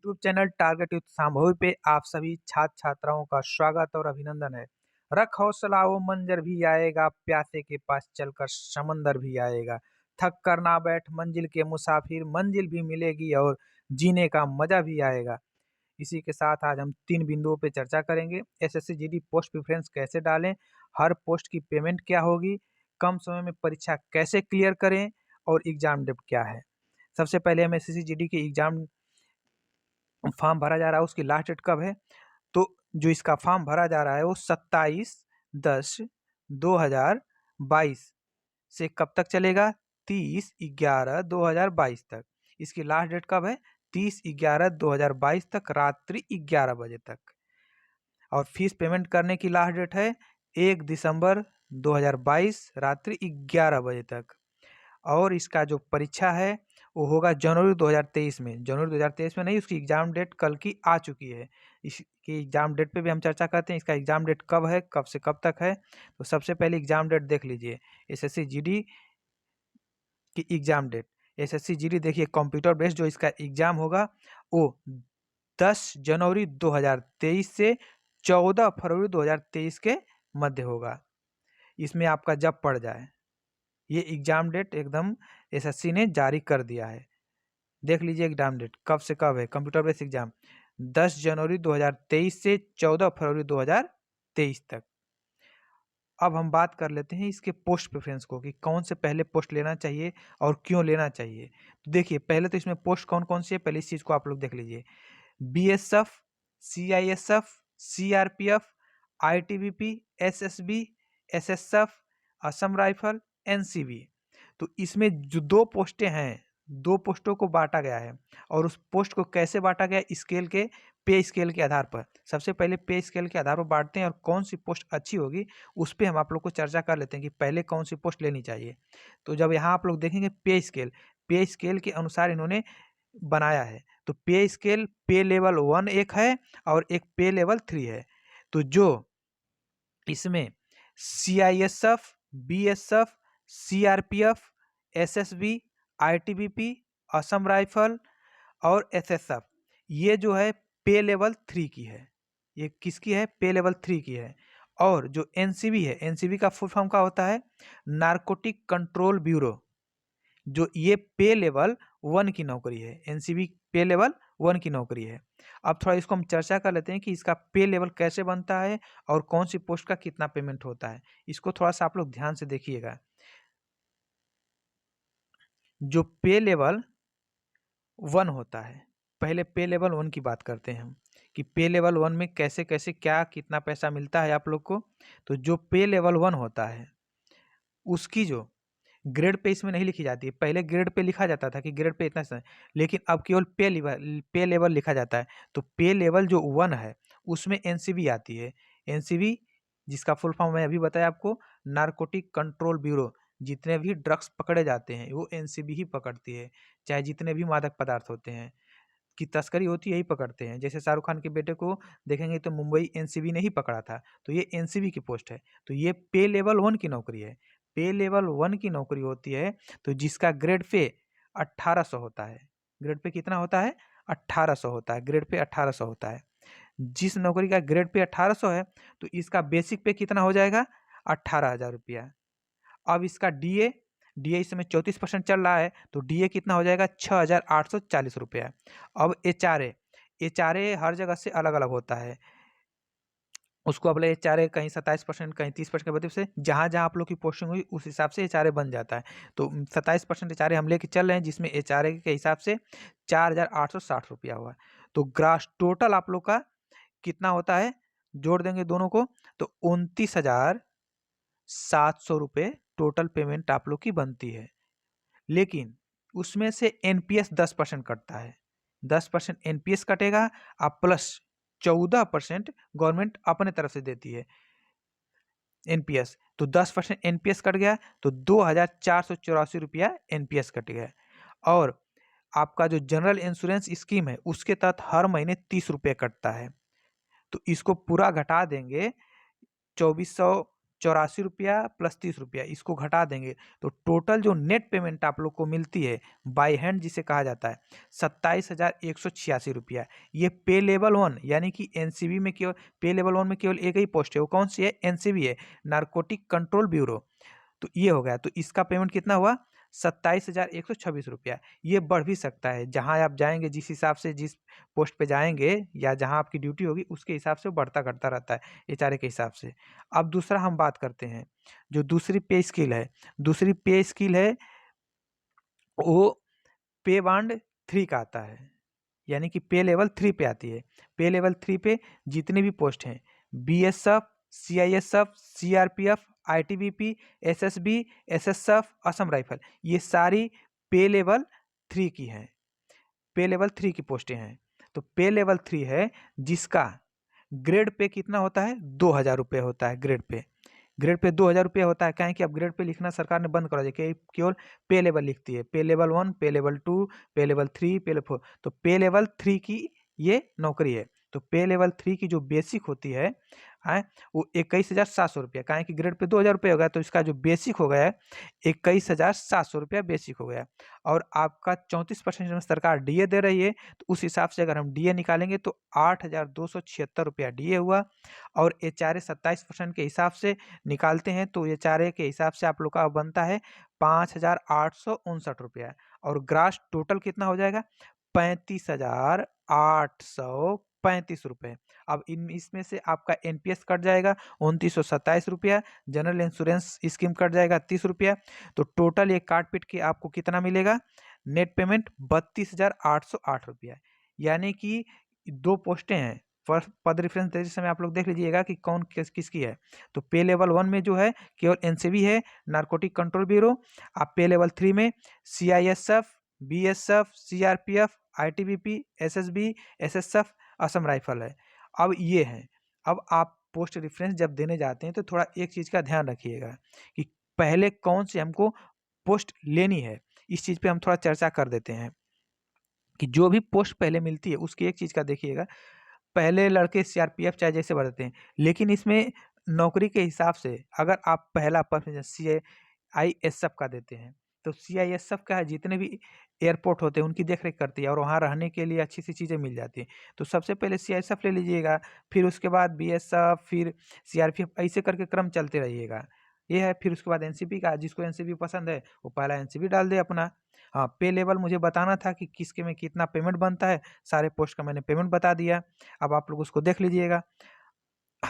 YouTube channel target youth Shambhavi पे आप सभी छात्र छात्राओं का स्वागत और अभिनंदन है। रख हौसला वो मंजर भी आएगा, प्यासे के पास चलकर समंदर भी आएगा। थक कर ना बैठ मंजिल के मुसाफिर, मंजिल भी मिलेगी और जीने का मजा भी आएगा। इसी के साथ आज हम 3 बिंदुओं पे चर्चा करेंगे। एसएससी जीडी पोस्ट प्रेफरेंस कैसे डालें, हर पोस्ट की पेमेंट क्या होगी, कम समय में परीक्षा कैसे क्लियर करें और एग्जाम डेट क्या है। सबसे पहले हम एसएससी जीडी के एग्जाम फॉर्म भरा जा रहा है, उसकी लास्ट डेट कब है? तो जो इसका फॉर्म भरा जा रहा है वो 27/10/2022 से कब तक चलेगा? 30/11/2022 तक। इसकी लास्ट डेट कब है? 30/11/2022 तक रात्रि 11 बजे तक। और फीस पेमेंट करने की लास्ट डेट है 1 दिसंबर 2022 रात्रि 11 बजे तक। और इसका जो परीक्षा है वो होगा जनवरी 2023 में। जनवरी 2023 में नहीं, उसकी एग्जाम डेट कल की आ चुकी है। इसकी एग्जाम डेट पे भी हम चर्चा करते हैं। इसका एग्जाम डेट कब है, कब से कब तक है? तो सबसे पहले एग्जाम डेट देख लीजिए, एसएससी जीडी की एग्जाम डेट। एसएससी जीडी देखिए, कंप्यूटर बेस्ड जो इसका एग्जाम होगा वो 10 जनवरी 2023 से 14 फरवरी 2023 के मध्य होगा। इसमें आपका जब पड़ जाए, ये एग्जाम डेट एकदम एसएससी ने जारी कर दिया है। देख लीजिए एग्जाम डेट कब से कब है। कंप्यूटर बेस्ड एग्जाम 10 जनवरी 2023 से 14 फरवरी 2023 तक। अब हम बात कर लेते हैं इसके पोस्ट प्रेफरेंस को, कि कौन से पहले पोस्ट लेना चाहिए और क्यों लेना चाहिए। तो देखिए, पहले तो इसमें पोस्ट कौन कौन सी है, पहले इस चीज को आप लोग देख लीजिए। BSF, CISF, CRPF, ITBP, SSB, SSF, Assam rifle, NCB. तो इसमें जो 2 पोस्टें हैं, 2 पोस्टों को बांटा गया है। और उस पोस्ट को कैसे बांटा गया? स्केल के, पे स्केल के आधार पर। सबसे पहले पे स्केल के आधार पर बांटते हैं और कौन सी पोस्ट अच्छी होगी उस पर हम आप लोग को चर्चा कर लेते हैं कि पहले कौन सी पोस्ट लेनी चाहिए। तो जब यहाँ आप लोग देखेंगे पे स्केल के अनुसार इन्होंने बनाया है। तो पे स्केल, पे लेवल 1 एक है और एक पे लेवल 3 है। तो जो इसमें CISF, BSF, CRPF, SSB, ITBP, Assam rifle और एसएसएफ, ये जो है पे लेवल 3 की है। ये किसकी है? पे लेवल 3 की है। और जो एनसीबी है, एनसीबी का फुल फॉर्म का होता है नारकोटिक कंट्रोल ब्यूरो, जो ये पे लेवल 1 की नौकरी है। एनसीबी पे लेवल 1 की नौकरी है। अब थोड़ा इसको हम चर्चा कर लेते हैं कि इसका पे लेवल कैसे बनता है और कौन सी पोस्ट का कितना पेमेंट होता है। इसको थोड़ा सा आप लोग ध्यान से देखिएगा। जो पे लेवल 1 होता है, पहले पे लेवल 1 की बात करते हैं हम, कि पे लेवल 1 में कैसे कैसे क्या कितना पैसा मिलता है आप लोग को। तो जो पे लेवल 1 होता है उसकी जो ग्रेड पे इसमें नहीं लिखी जाती है। पहले ग्रेड पे लिखा जाता था कि ग्रेड पे इतना सा, लेकिन अब केवल पे लेवल लिखा जाता है। तो पे लेवल जो 1 है उसमें एनसीबी आती है। एनसीबी जिसका फुल फॉर्म मैं अभी बताया आपको, नारकोटिक कंट्रोल ब्यूरो। जितने भी ड्रग्स पकड़े जाते हैं वो एनसीबी ही पकड़ती है। चाहे जितने भी मादक पदार्थ होते हैं की तस्करी होती है, यही पकड़ते हैं। जैसे शाहरुख खान के बेटे को देखेंगे तो मुंबई एनसीबी ने ही पकड़ा था। तो ये एनसीबी की पोस्ट है। तो ये पे लेवल 1 की नौकरी है। पे लेवल 1 की नौकरी होती है तो जिसका ग्रेड पे 1800 होता है। ग्रेड पे कितना होता है? 1800 होता है। ग्रेड पे 1800 होता है। जिस नौकरी का ग्रेड पे 1800 है तो इसका बेसिक पे कितना हो जाएगा? 18,000 रुपया। अब इसका डीए, डीए इस समय 34% चल रहा है तो डीए कितना हो जाएगा? 6,840 रुपया। अब एचआरए, एचआरए हर जगह से अलग अलग होता है। उसको अब एचआरए कहीं 27%, कहीं 30% के वजह से जहाँ जहाँ आप लोग की पोस्टिंग हुई उस हिसाब से एचआरए बन जाता है। तो 27% एचआरए हम लेके चल रहे हैं, जिसमें एचआरए के हिसाब से 4,860 रुपया हुआ। तो ग्रास टोटल आप लोग का कितना होता है? जोड़ देंगे दोनों को तो 29,700 रुपये टोटल पेमेंट आप लोग की बनती है। लेकिन उसमें से एनपीएस 10% कटता है। 10% एनपीएस कटेगा और प्लस 14% गवर्नमेंट अपने तरफ से देती है एनपीएस। तो 10% एनपीएस कट गया तो 2,484 रुपया एनपीएस कट गया। और आपका जो जनरल इंश्योरेंस स्कीम है उसके तहत हर महीने 30 रुपये कटता है। तो इसको पूरा घटा देंगे 2400 ₹84 प्लस ₹30 इसको घटा देंगे तो टोटल जो नेट पेमेंट आप लोग को मिलती है बाय हैंड जिसे कहा जाता है ₹27,186। ये पे लेवल 1 यानी कि एनसीबी में केवल पे लेवल 1 में केवल एक ही पोस्ट है, वो कौन सी है? एनसीबी है, नारकोटिक कंट्रोल ब्यूरो। तो ये हो गया, तो इसका पेमेंट कितना हुआ? ₹27,126। ये बढ़ भी सकता है, जहाँ आप जाएंगे जिस हिसाब से जिस पोस्ट पे जाएंगे या जहाँ आपकी ड्यूटी होगी उसके हिसाब से बढ़ता घटता रहता है एचआरए के हिसाब से। अब दूसरा हम बात करते हैं, जो दूसरी पे स्किल है, दूसरी पे स्किल है वो पे बांड 3 का आता है, यानी कि पे लेवल 3 पे आती है। पे लेवल 3 पे जितने भी पोस्ट हैं BSF, CISF, CRPF, ITBP, SSB, SSF, Assam rifle, ये सारी पे लेवल 3 की हैं, पे लेवल 3 की पोस्टें हैं। तो पे लेवल 3 है जिसका ग्रेड पे कितना होता है? 2000 होता है ग्रेड पे। ग्रेड पे 2000 होता है, क्या है कि अब ग्रेड पे लिखना सरकार ने बंद करा दिया कि केवल पे लेवल लिखती है, पे लेवल 1, पे लेवल 2, पे लेवल 3, पे लेवल 4। तो पे लेवल 3 की ये नौकरी है। तो पे लेवल 3 की जो बेसिक होती है वो ₹21,700, क्या है कि ग्रेड पे 2000 हो गया, तो इसका जो बेसिक हो गया है ₹21,700 बेसिक हो गया। और आपका 34% में सरकार डीए दे रही है, तो उस हिसाब से अगर हम डीए निकालेंगे तो ₹8,276 डीए हुआ। और एचआरए 27% के हिसाब से निकालते हैं तो एचआरए के हिसाब से आप लोग का बनता है ₹5,859। और ग्रास टोटल कितना हो जाएगा? ₹35,835। अब इसमें से आपका एनपीएस कट जाएगा ₹2927, जनरल इंश्योरेंस स्कीम कट जाएगा ₹30। तो टोटल ये काट पीट के आपको कितना मिलेगा? Net payment ₹32,808। यानी कि 2 पोस्टें हैं, फर्स्ट पद रेफरेंस देते समय आप लोग देख लीजिएगा कि कौन किसकी है। तो पे लेवल 1 में जो है केवल एनसीबी है, नारकोटिक कंट्रोल ब्यूरो। आप पे लेवल 3 में CISF, BSF, CRPF, ITBP, SSB, SSF, Assam rifle है। अब ये है, अब आप पोस्ट रेफरेंस जब देने जाते हैं तो थोड़ा एक चीज़ का ध्यान रखिएगा कि पहले कौन सी हमको पोस्ट लेनी है। इस चीज़ पे हम थोड़ा चर्चा कर देते हैं कि जो भी पोस्ट पहले मिलती है उसकी एक चीज़ का देखिएगा। पहले लड़के सीआरपीएफ चाहे जैसे भरते हैं, लेकिन इसमें नौकरी के हिसाब से अगर आप पहला पद सीआईएसएफ का देते हैं तो सीआईएसएफ का है जितने भी एयरपोर्ट होते हैं उनकी देखरेख करती है और वहाँ रहने के लिए अच्छी सी चीज़ें मिल जाती हैं। तो सबसे पहले सीआईएसएफ ले लीजिएगा, फिर उसके बाद बीएसएफ, फिर सीआरपीएफ, ऐसे करके क्रम चलते रहिएगा। ये है, फिर उसके बाद एनसीबी का, जिसको एनसीबी पसंद है वो पहला एनसीबी डाल दे अपना। हाँ, पे लेवल मुझे बताना था कि किसके में कितना पेमेंट बनता है, सारे पोस्ट का मैंने पेमेंट बता दिया। अब आप लोग उसको देख लीजिएगा।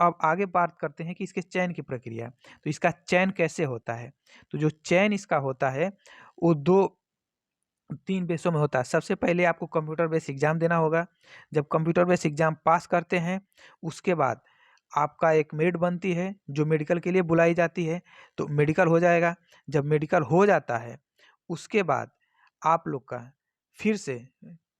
अब आगे बात करते हैं कि इसके चयन की प्रक्रिया। तो इसका चयन कैसे होता है? तो जो चयन इसका होता है वो 2-3 बेसों में होता है। सबसे पहले आपको कंप्यूटर बेस एग्ज़ाम देना होगा। जब कंप्यूटर बेस एग्ज़ाम पास करते हैं उसके बाद आपका एक मेरिट बनती है जो मेडिकल के लिए बुलाई जाती है। तो मेडिकल हो जाएगा। जब मेडिकल हो जाता है उसके बाद आप लोग का फिर से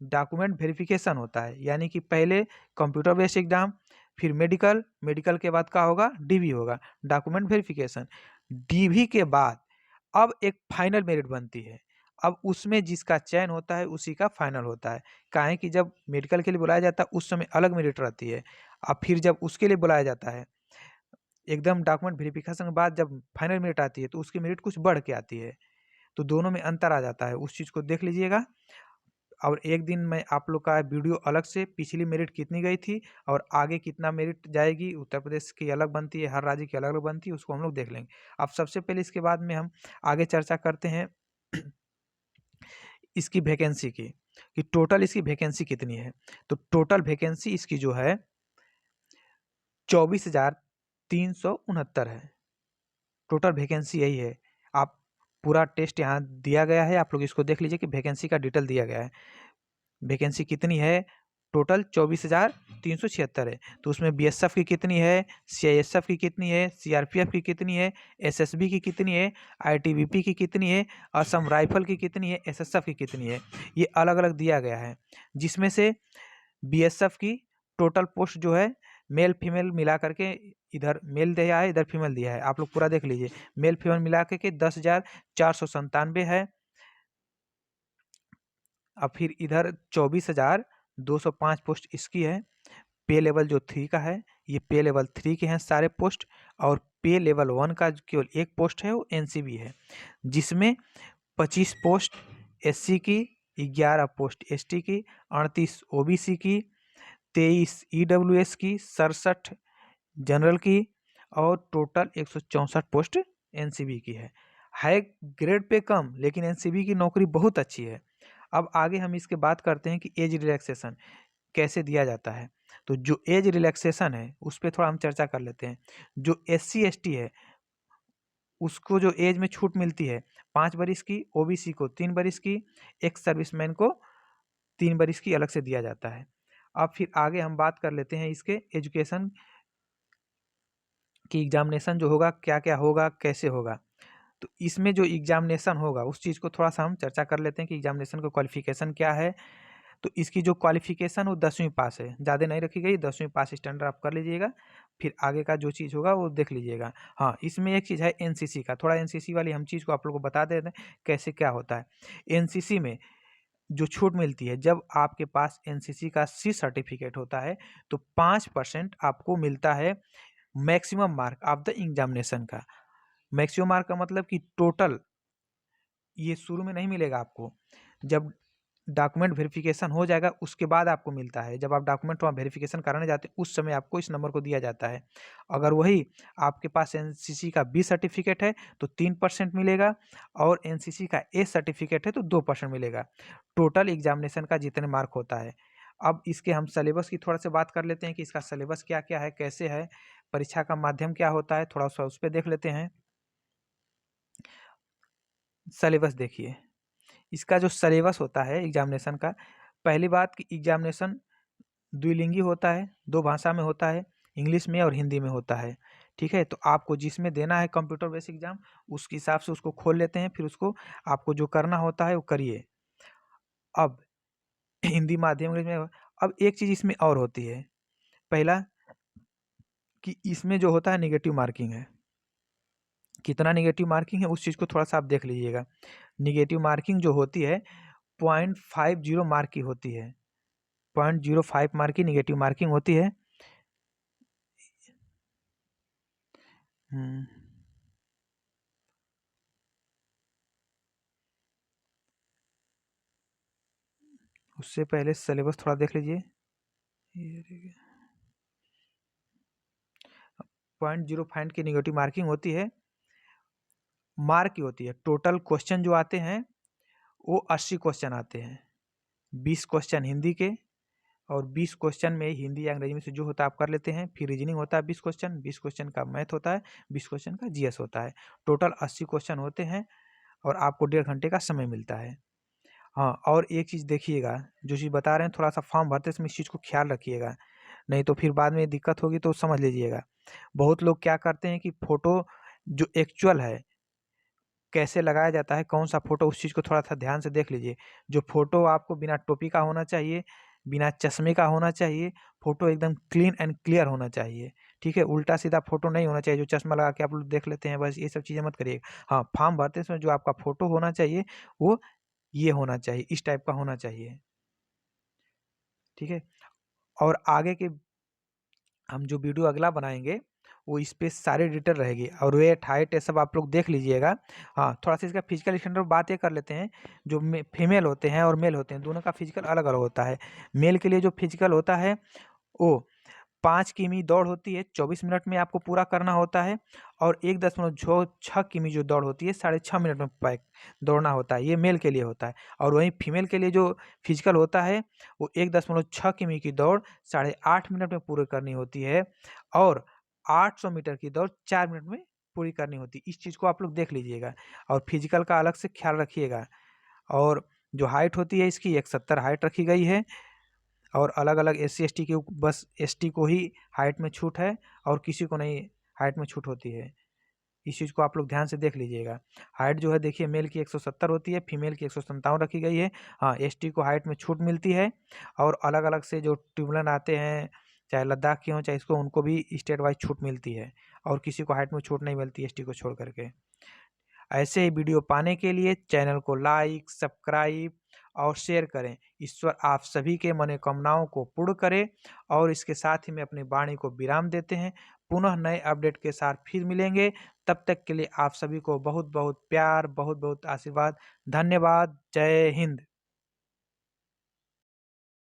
डॉक्यूमेंट वेरिफिकेशन होता है, यानी कि पहले कंप्यूटर बेस्ड एग्जाम, फिर मेडिकल, मेडिकल के बाद क्या होगा? डीवी होगा, डॉक्यूमेंट वेरिफिकेशन। डीवी के बाद अब एक फाइनल मेरिट बनती है। अब उसमें जिसका चयन होता है उसी का फाइनल होता है। काहे कि जब मेडिकल के लिए बुलाया जाता है उस समय अलग मेरिट रहती है। अब फिर जब उसके लिए बुलाया जाता है एकदम डॉक्यूमेंट वेरिफिकेशन के बाद जब फाइनल मेरिट आती है तो उसकी मेरिट कुछ बढ़ के आती है। तो दोनों में अंतर आ जाता है, उस चीज़ को देख लीजिएगा। और एक दिन मैं आप लोग का वीडियो अलग से पिछली मेरिट कितनी गई थी और आगे कितना मेरिट जाएगी, उत्तर प्रदेश की अलग बनती है, हर राज्य की अलग अलग बनती है, उसको हम लोग देख लेंगे। अब सबसे पहले इसके बाद में हम आगे चर्चा करते हैं इसकी वैकेंसी की, कि टोटल इसकी वैकेंसी कितनी है। तो टोटल वैकेंसी इसकी जो है 24,369 है। टोटल वैकेंसी यही है। आप पूरा टेस्ट यहाँ दिया गया है, आप लोग इसको देख लीजिए कि वैकेंसी का डिटेल दिया गया है। वैकेंसी कितनी है? टोटल 24,376 है। तो उसमें बीएसएफ की कितनी है, सीआईएसएफ की कितनी है, सीआरपीएफ की कितनी है, एसएसबी की कितनी है, आईटीबीपी की कितनी है, असम राइफल की कितनी है, एसएसएफ की कितनी है, ये अलग अलग दिया गया है। जिसमें से बीएसएफ की टोटल पोस्ट जो है मेल फीमेल मिला करके, इधर मेल दिया है इधर फीमेल दिया है, आप लोग पूरा देख लीजिए। मेल फीमेल मिला के 10,497 है। अब फिर इधर 24,205 पोस्ट इसकी है। पे लेवल जो 3 का है, ये पे लेवल 3 के हैं सारे पोस्ट। और पे लेवल 1 का केवल एक पोस्ट है वो एनसीबी है, जिसमें 25 पोस्ट एससी की, 11 पोस्ट एसटी की, 38 ओबीसी की, 23 ईडब्ल्यूएस की, 67 जनरल की और टोटल 164 पोस्ट एनसीबी की है ग्रेड पे कम, लेकिन एनसीबी की नौकरी बहुत अच्छी है। अब आगे हम इसके बात करते हैं कि एज रिलैक्सेशन कैसे दिया जाता है। तो जो एज रिलैक्सेशन है उस पर थोड़ा हम चर्चा कर लेते हैं। जो एससी एसटी है उसको जो एज में छूट मिलती है 5 बरिस की, ओबीसी को 3 बरिस की, एक्स सर्विसमैन को 3 बरिस की अलग से दिया जाता है। अब फिर आगे हम बात कर लेते हैं इसके एजुकेशन कि एग्जामिनेशन जो होगा क्या क्या होगा, कैसे होगा। तो इसमें जो एग्जामिनेशन होगा उस चीज़ को थोड़ा सा हम चर्चा कर लेते हैं कि एग्जामिनेशन का क्वालिफिकेशन क्या है। तो इसकी जो क्वालिफिकेशन वो 10वीं पास है, ज़्यादा नहीं रखी गई, 10वीं पास स्टैंडर्ड आप कर लीजिएगा, फिर आगे का जो चीज़ होगा वो देख लीजिएगा। हाँ, इसमें एक चीज़ है एनसीसी का, थोड़ा एनसीसी वाली हम चीज़ को आप लोग को बता देते हैं कैसे क्या होता है। एनसीसी में जो छूट मिलती है, जब आपके पास एनसीसी का सी सर्टिफिकेट होता है तो 5% आपको मिलता है maximum mark of the examination का। मैक्सिमम मार्क का मतलब कि टोटल ये शुरू में नहीं मिलेगा आपको, जब डॉक्यूमेंट वेरिफिकेशन हो जाएगा उसके बाद आपको मिलता है। जब आप डॉक्यूमेंट वहाँ वेरिफिकेशन कराने जाते हैं उस समय आपको इस नंबर को दिया जाता है। अगर वही आपके पास एनसीसी का बी सर्टिफिकेट है तो 3% मिलेगा, और एनसीसी का ए सर्टिफिकेट है तो 2% मिलेगा, टोटल एग्जामिनेशन का जितने मार्क होता है। अब इसके हम सिलेबस की थोड़ा सा बात कर लेते हैं कि इसका सिलेबस क्या क्या है, कैसे है, परीक्षा का माध्यम क्या होता है, थोड़ा सा उस पर देख लेते हैं। सिलेबस देखिए, इसका जो सिलेबस होता है एग्जामिनेशन का, पहली बात कि एग्जामिनेशन द्विलिंगी होता है, 2 भाषा में होता है, इंग्लिश में और हिंदी में होता है। ठीक है, तो आपको जिसमें देना है कंप्यूटर बेस्ड एग्जाम उसके हिसाब से उसको खोल लेते हैं, फिर उसको आपको जो करना होता है वो करिए। अब हिंदी माध्यम में अब एक चीज़ इसमें और होती है, पहला कि इसमें जो होता है निगेटिव मार्किंग है। कितना निगेटिव मार्किंग है उस चीज़ को थोड़ा सा आप देख लीजिएगा। निगेटिव मार्किंग जो होती है 0.50 मार्क की होती है, 0.05 मार्क की निगेटिव मार्किंग होती है। उससे पहले सिलेबस थोड़ा देख लीजिए। 0.05 की निगेटिव मार्किंग होती है, मार्क की होती है। टोटल क्वेश्चन जो आते हैं वो 80 क्वेश्चन आते हैं, 20 क्वेश्चन हिंदी के और 20 क्वेश्चन में हिंदी या अंग्रेजी में से जो होता है आप कर लेते हैं। फिर रीजनिंग होता है 20 क्वेश्चन, 20 क्वेश्चन का मैथ होता है, 20 क्वेश्चन का जीएस होता है। टोटल 80 क्वेश्चन होते हैं और आपको 1.5 घंटे का समय मिलता है। हाँ, और एक चीज़ देखिएगा, जो चीज़ बता रहे हैं थोड़ा सा फॉर्म भरते समय इस चीज़ को ख्याल रखिएगा, नहीं तो फिर बाद में दिक्कत होगी, तो समझ लीजिएगा। बहुत लोग क्या करते हैं कि फ़ोटो जो एक्चुअल है कैसे लगाया जाता है, कौन सा फ़ोटो, उस चीज़ को थोड़ा सा ध्यान से देख लीजिए। जो फ़ोटो आपको बिना टोपी का होना चाहिए, बिना चश्मे का होना चाहिए, फ़ोटो एकदम क्लीन एंड क्लियर होना चाहिए। ठीक है, उल्टा सीधा फ़ोटो नहीं होना चाहिए, जो चश्मा लगा के आप लोग देख लेते हैं, बस ये सब चीज़ें मत करिएगा। हाँ, फॉर्म भरते समय जो आपका फ़ोटो होना चाहिए वो ये होना चाहिए, इस टाइप का होना चाहिए। ठीक है, और आगे के हम जो वीडियो अगला बनाएंगे वो इस पे सारी डिटेल रहेगी, और वेट हाइट ये सब आप लोग देख लीजिएगा। हाँ, थोड़ा सा इसका फिजिकल स्टैंडर्ड बात ये कर लेते हैं। जो फीमेल होते हैं और मेल होते हैं दोनों का फिजिकल अलग अलग होता है। मेल के लिए जो फिजिकल होता है वो 5 किमी दौड़ होती है, 24 मिनट में आपको पूरा करना होता है, और 1.6 किमी जो दौड़ होती है 6.5 मिनट में पैक दौड़ना होता है, ये मेल के लिए होता है। और वहीं फीमेल के लिए जो फिजिकल होता है वो 1.6 किमी की दौड़ 8.5 मिनट में पूरी करनी होती है, और 800 मीटर की दौड़ 4 मिनट में पूरी करनी होती है। इस चीज़ को आप लोग देख लीजिएगा, और फिजिकल का अलग से ख्याल रखिएगा। और जो हाइट होती है इसकी 170 हाइट रखी गई है, और अलग-अलग एससी एसटी के बस एसटी को ही हाइट में छूट है और किसी को नहीं हाइट में छूट होती है। इस चीज़ को आप लोग ध्यान से देख लीजिएगा। हाइट जो है देखिए मेल की 170 होती है, फीमेल की 157 रखी गई है। हाँ, एसटी को हाइट में छूट मिलती है, और अलग-अलग से जो ट्रिब्यूनल आते हैं, चाहे लद्दाख के हों चाहे इसको, उनको भी स्टेट वाइज़ छूट मिलती है, और किसी को हाइट में छूट नहीं मिलती एसटी को छोड़ कर के। ऐसे ही वीडियो पाने के लिए चैनल को लाइक, सब्सक्राइब और शेयर करें। ईश्वर आप सभी के मनोकामनाओं को पूर्ण करे और इसके साथ ही मैं अपनी वाणी को विराम देते हैं। पुनः नए अपडेट के साथ फिर मिलेंगे। तब तक के लिए आप सभी को बहुत-बहुत प्यार, बहुत-बहुत आशीर्वाद। धन्यवाद। जय हिंद।